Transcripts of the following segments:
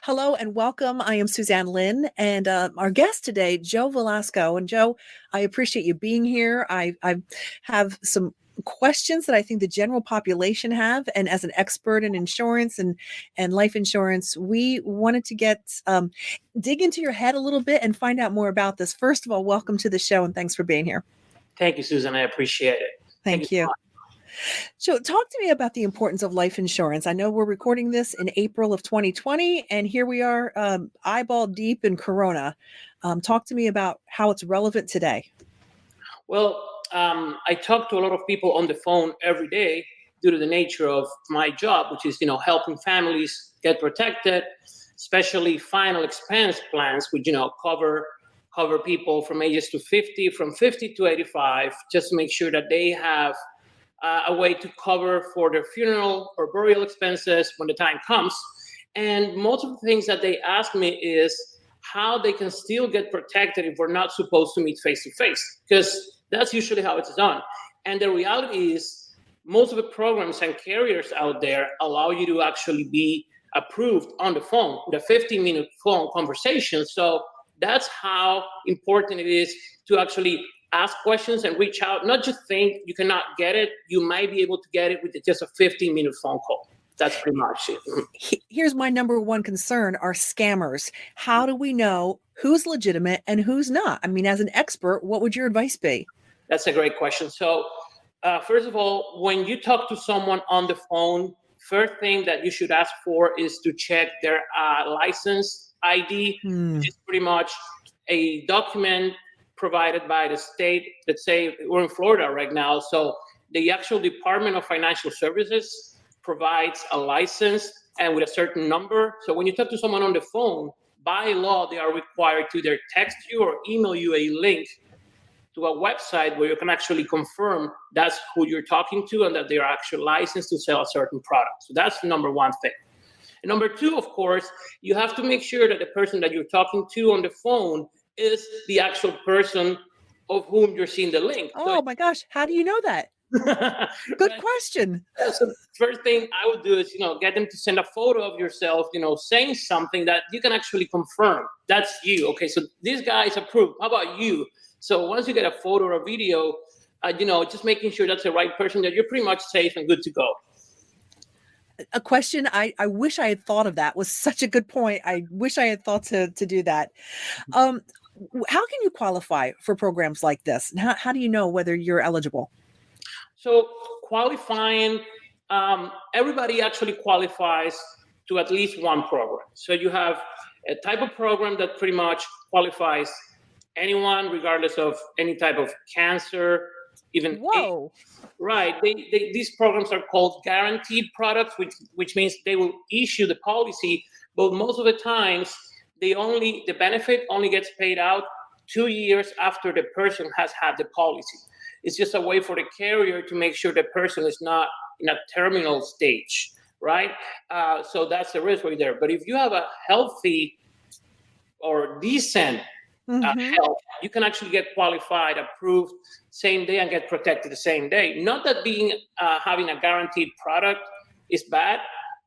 Hello and welcome. I am Suzanne Lynn, and our guest today, Joe Velasco. And Joe, I appreciate you being here. I have some questions that I think the general population have, and as an expert in insurance and life insurance, we wanted to dig into your head a little bit and find out more about this. First of all, welcome to the show, and thanks for being here. Thank you, Susan. I appreciate it. Thank you. So talk to me about the importance of life insurance. I know we're recording this in April of 2020, and here we are eyeball deep in Corona. Talk to me about how it's relevant today. Well, I talk to a lot of people on the phone every day due to the nature of my job, which is, helping families get protected, especially final expense plans, which, cover people from ages to 50, from 50 to 85, just to make sure that they have a way to cover for their funeral or burial expenses when the time comes. And most of the things that they ask me is how they can still get protected if we're not supposed to meet face to face, because that's usually how it's done. And the reality is most of the programs and carriers out there allow you to actually be approved on the phone with a 15-minute phone conversation. So that's how important it is to actually ask questions and reach out, not just think you cannot get it. You might be able to get it with just a 15-minute phone call. That's pretty much it. Here's my number one concern are scammers. How do we know who's legitimate and who's not? I mean, as an expert, what would your advice be? That's a great question. So first of all, when you talk to someone on the phone, first thing that you should ask for is to check their license ID, which is pretty much a document provided by the state. Let's say we're in Florida right now. So the actual Department of Financial Services provides a license and with a certain number. So when you talk to someone on the phone, by law, they are required to either text you or email you a link to a website where you can actually confirm that's who you're talking to and that they are actually licensed to sell a certain product. So that's the number one thing. And number two, of course, you have to make sure that the person that you're talking to on the phone is the actual person of whom you're seeing the link. Oh my gosh, how do you know that? Good question. So first thing I would do is, get them to send a photo of yourself, saying something that you can actually confirm. That's you. Okay, so this guy is approved. How about you? So once you get a photo or a video, just making sure that's the right person, that you're pretty much safe and good to go. A question I wish I had thought of that was such a good point. I wish I had thought to do that. How can you qualify for programs like this? And how do you know whether you're eligible? So qualifying, everybody actually qualifies to at least one program. So you have a type of program that pretty much qualifies anyone, regardless of any type of cancer, even Whoa. Right. These programs are called guaranteed products, which means they will issue the policy, but most of the times the benefit only gets paid out 2 years after the person has had the policy. It's just a way for the carrier to make sure the person is not in a terminal stage, right? So that's the risk right there. But if you have a healthy or decent health, you can actually get qualified, approved same day, and get protected the same day. Not that having a guaranteed product is bad,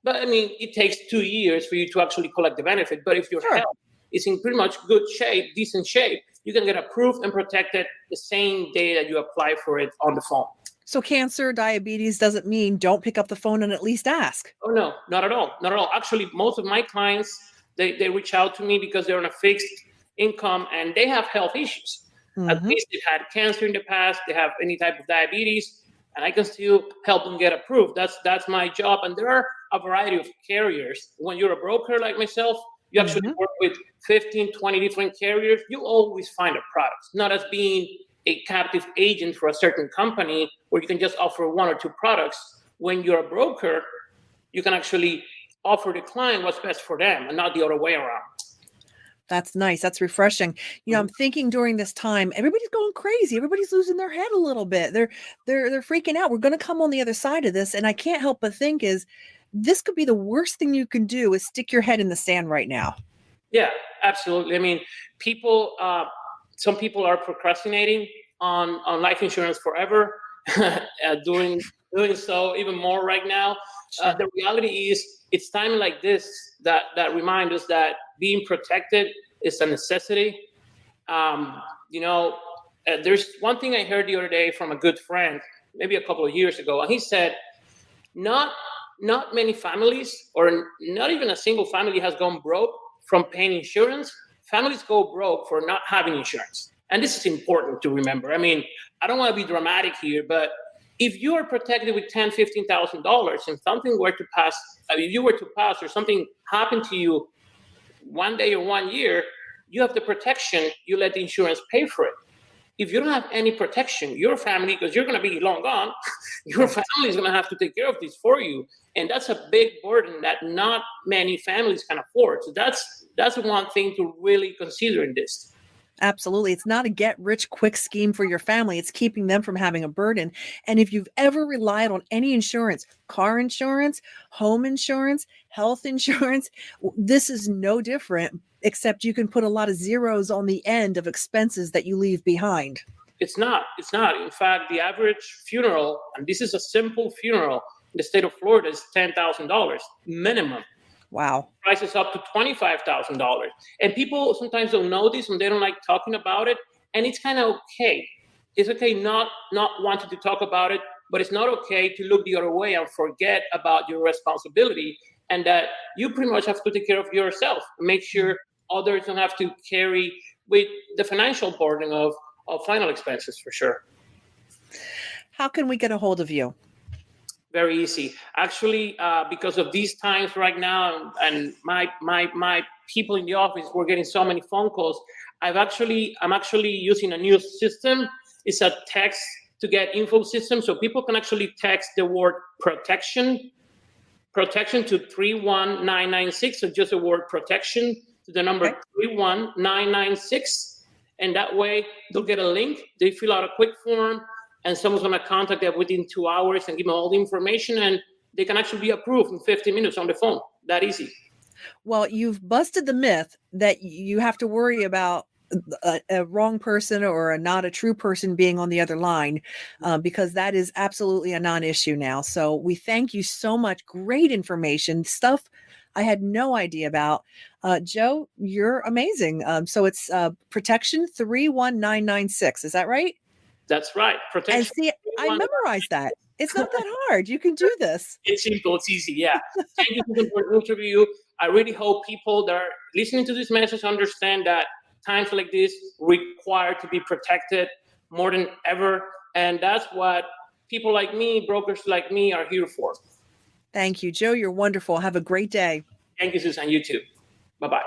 but I mean, it takes 2 years for you to actually collect the benefit. But if your health is in pretty much good shape, decent shape, you can get approved and protected the same day that you apply for it on the phone. So cancer, diabetes doesn't mean don't pick up the phone and at least ask. Oh, no, not at all. Not at all. Actually, most of my clients, they reach out to me because they're on a fixed income and they have health issues. At least they've had cancer in the past, they have any type of diabetes, and I can still help them get approved. That's my job. And there are a variety of carriers. When you're a broker like myself, you actually work with 15, 20 different carriers. You'll always find a product, not as being a captive agent for a certain company where you can just offer one or two products. When you're a broker, you can actually offer the client what's best for them and not the other way around. That's nice. That's refreshing. I'm thinking during this time, everybody's going crazy. Everybody's losing their head a little bit. They're freaking out. We're going to come on the other side of this. And I can't help but think this could be the worst thing you can do is stick your head in the sand right now. Yeah, absolutely. I mean, some people are procrastinating on life insurance forever, doing so even more right now. Sure. The reality is, it's time like this that remind us that being protected is a necessity. Um, you know, there's one thing I heard the other day from a good friend, maybe a couple of years ago, and he said, not not many families, or not even a single family, has gone broke from paying insurance. Families go broke for not having insurance, and this is important to remember. I mean, I don't want to be dramatic here, but if you are protected with $10,000, $15,000, and something were to pass, I mean, if you were to pass or something happened to you one day or 1 year, you have the protection. You let the insurance pay for it. If you don't have any protection, your family, because you're going to be long gone, your family is going to have to take care of this for you, and that's a big burden that not many families can afford. So that's one thing to really consider in this. Absolutely. It's not a get rich quick scheme for your family. It's keeping them from having a burden. And if you've ever relied on any insurance, car insurance, home insurance, health insurance, this is no different, except you can put a lot of zeros on the end of expenses that you leave behind. It's not. It's not. In fact, the average funeral, and this is a simple funeral in the state of Florida, is $10,000 minimum. Wow. Prices up to $25,000. And people sometimes don't know this and they don't like talking about it. And it's kind of okay. It's okay not wanting to talk about it, but it's not okay to look the other way and forget about your responsibility, and that you pretty much have to take care of yourself and make sure others don't have to carry with the financial burden of final expenses, for sure. How can we get a hold of you? Very easy. Actually, because of these times right now, and my people in the office, we're getting so many phone calls. I'm actually using a new system. It's a text to get info system, so people can actually text the word protection to 31996. So just the word protection to the number 31996, and that way they'll get a link. They fill out a quick form, and someone's going to contact them within 2 hours and give them all the information, and they can actually be approved in 15 minutes on the phone. That easy. Well, you've busted the myth that you have to worry about a wrong person or not a true person being on the other line, because that is absolutely a non-issue now. So we thank you so much. Great information, stuff I had no idea about. Joe, you're amazing. So it's protection 31996. Is that right? That's right. Protection. And see, I memorized that. It's not that hard. You can do this. It's simple. It's easy. Yeah. Thank you for the interview. I really hope people that are listening to this message understand that times like this require to be protected more than ever. And that's what people like me, brokers like me, are here for. Thank you, Joe. You're wonderful. Have a great day. Thank you, Suzanne. You too. Bye-bye.